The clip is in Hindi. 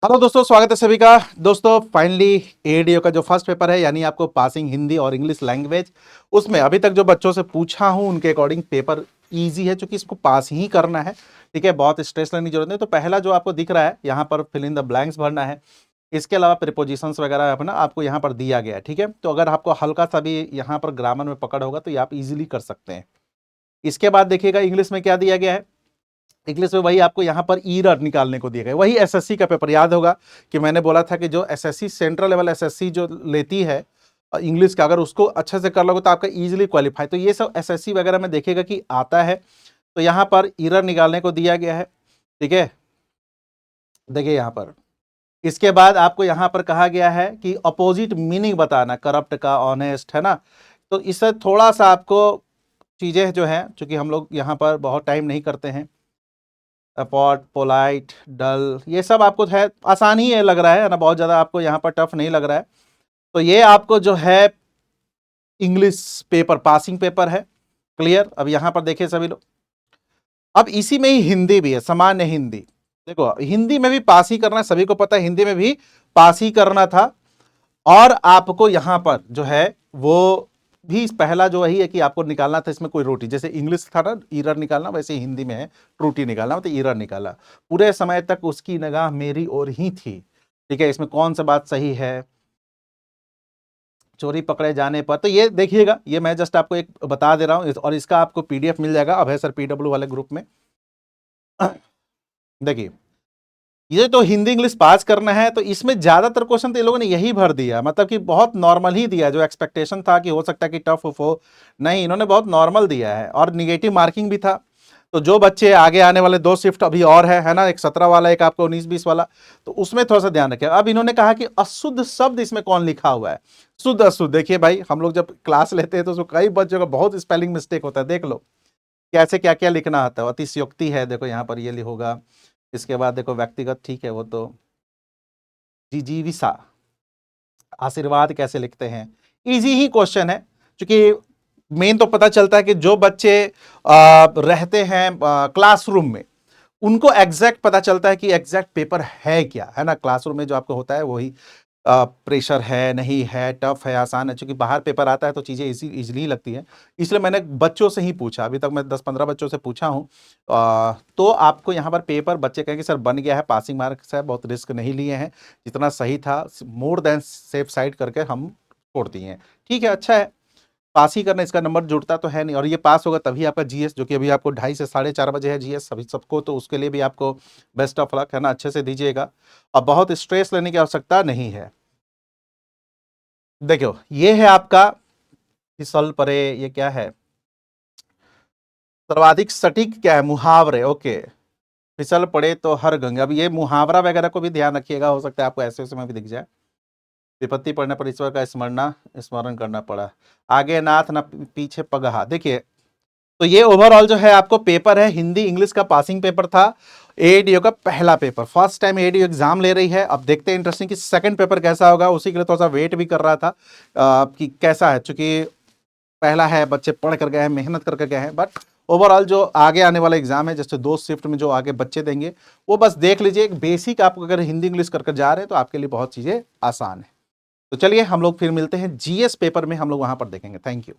हेलो दोस्तों, स्वागत है सभी का। दोस्तों फाइनली एडीओ का जो फर्स्ट पेपर है यानी आपको पासिंग हिंदी और इंग्लिश लैंग्वेज, उसमें अभी तक जो बच्चों से पूछा हूं उनके अकॉर्डिंग पेपर इजी है, क्योंकि इसको पास ही करना है। ठीक है, बहुत स्ट्रेस लेने की जरूरत नहीं। तो पहला जो आपको दिख रहा है यहाँ पर फिल इन द ब्लैंक्स भरना है। इसके अलावा प्रीपोजिशंस वगैरह अपना आपको यहाँ पर दिया गया है। ठीक है, तो अगर आपको हल्का सा भी यहाँ पर ग्रामर में पकड़ होगा तो ये आप इजिली कर सकते हैं। इसके बाद देखिएगा इंग्लिश में क्या दिया गया है। इंग्लिश में वही आपको यहाँ पर ईरर निकालने को दिया गया, वही एसएससी का पेपर। याद होगा कि मैंने बोला था कि जो एसएससी सेंट्रल लेवल एसएससी जो लेती है इंग्लिश का, अगर उसको अच्छे से कर लोगे तो आपका इजीली क्वालिफाई। तो ये सब एसएससी वगैरह में देखेगा कि आता है। तो यहाँ पर ईरर निकालने को दिया गया है। ठीक है, देखिए यहाँ पर इसके बाद आपको यहाँ पर कहा गया है कि अपोजिट मीनिंग बताना, करप्ट का, ऑनेस्ट, है ना। तो इससे थोड़ा सा आपको चीजें जो है, चूंकि हम लोग यहाँ पर बहुत टाइम नहीं करते हैं, अपॉट, पोलाइट, डल, ये सब आपको है आसान ही है, लग रहा है ना, बहुत ज़्यादा आपको यहाँ पर टफ नहीं लग रहा है। तो ये आपको जो है इंग्लिश पेपर पासिंग पेपर है। क्लियर। अब यहाँ पर देखिए सभी लोग, अब इसी में ही हिंदी भी है, सामान्य हिंदी। देखो हिंदी में भी पास ही करना है, सभी को पता है हिंदी में भी पास ही करना था। और आपको यहाँ पर जो है वो भी पहला जो वही है कि आपको निकालना था इसमें कोई रोटी, जैसे इंग्लिश था ना ईरर निकालना, वैसे हिंदी में है त्रुटि निकालना, तो ईरर निकाला। पूरे समय तक उसकी निगाह मेरी ओर ही थी। ठीक है, इसमें कौन सा बात सही है, चोरी पकड़े जाने पर। तो ये देखिएगा, ये मैं जस्ट आपको एक बता दे रहा हूं, और इसका आपको पीडीएफ मिल जाएगा अभय सर पीडब्ल्यू वाले ग्रुप में। देखिए ये तो हिंदी इंग्लिश पास करना है, तो इसमें ज्यादातर क्वेश्चन तो ये लोगों ने यही भर दिया, मतलब कि बहुत नॉर्मल ही दिया। जो एक्सपेक्टेशन था कि हो सकता है कि टफ हो, नहीं, इन्होंने बहुत नॉर्मल दिया है। और निगेटिव मार्किंग भी था। तो जो बच्चे आगे आने वाले 2 शिफ्ट अभी और है ना, एक 17 वाला, एक आपको 19-20 वाला, तो उसमें थोड़ा सा ध्यान रखें। अब इन्होंने कहा कि अशुद्ध शब्द इसमें कौन लिखा हुआ है, शुद्ध अशुद्ध। देखिए भाई, हम लोग जब क्लास लेते हैं तो उसमें कई बच्चों का बहुत स्पेलिंग मिस्टेक होता है, देख लो कैसे क्या क्या लिखना आता है। अतिशयोक्ति है, देखो यहाँ पर ये होगा। इसके बाद देखो व्यक्तिगत, ठीक है वो तो, जिजीविसा, आशीर्वाद कैसे लिखते हैं, इजी ही क्वेश्चन है। क्योंकि मेन तो पता चलता है कि जो बच्चे रहते हैं क्लासरूम में, उनको एग्जैक्ट पता चलता है कि एग्जैक्ट पेपर है क्या, है ना। क्लासरूम में जो आपको होता है वही प्रेशर है, नहीं है, टफ है, आसान है। क्योंकि बाहर पेपर आता है तो चीज़ें इजीली लगती हैं। इसलिए मैंने बच्चों से ही पूछा, अभी तक मैं 10-15 बच्चों से पूछा हूँ। तो आपको यहाँ पर पेपर बच्चे कहेंगे सर बन गया है, पासिंग मार्क्स है, बहुत रिस्क नहीं लिए हैं, जितना सही था मोर देन सेफ साइड करके हम छोड़ दिए हैं। ठीक है, अच्छा है, पास ही करना, इसका नंबर जुड़ता तो है नहीं। और ये पास होगा तभी आपका जीएस, जो कि अभी आपको 2:30 से 4:30 बजे है जीएस सभी सबको, तो उसके लिए भी आपको बेस्ट ऑफ लक, है ना, अच्छे से दीजिएगा। और बहुत स्ट्रेस लेने की आवश्यकता नहीं है। देखो ये है आपका फिसल परे, ये क्या है, सर्वाधिक सटीक क्या है, मुहावरे। ओके, फिसल पड़े तो हर गंगा। अब ये मुहावरा वगैरह को भी ध्यान रखिएगा, हो सकता है आपको ऐसे में भी दिख जाए। विपत्ति पड़ने पर ईश्वर का स्मरण करना पड़ा, आगे नाथ ना पीछे पगहा। देखिए तो ये ओवरऑल जो है आपको पेपर है, हिंदी इंग्लिश का पासिंग पेपर था। एडीओ का पहला paper, first time ADO exam ले रही है। अब देखते हैं इंटरेस्टिंग कि सेकंड पेपर कैसा होगा, उसी के लिए थोड़ा सा वेट भी कर रहा था कि कैसा है। चूंकि पहला है, बच्चे पढ़ कर गए हैं, मेहनत करके गए हैं, बट ओवरऑल जो आगे आने वाला एग्जाम है, जैसे 2 शिफ्ट में जो आगे बच्चे देंगे, वो बस देख लीजिए। एक बेसिक आप अगर हिंदी इंग्लिश कर जा रहे हैं तो आपके लिए बहुत चीजें आसान है। तो चलिए हम लोग फिर मिलते हैं जीएस पेपर में, हम लोग वहां पर देखेंगे। Thank you.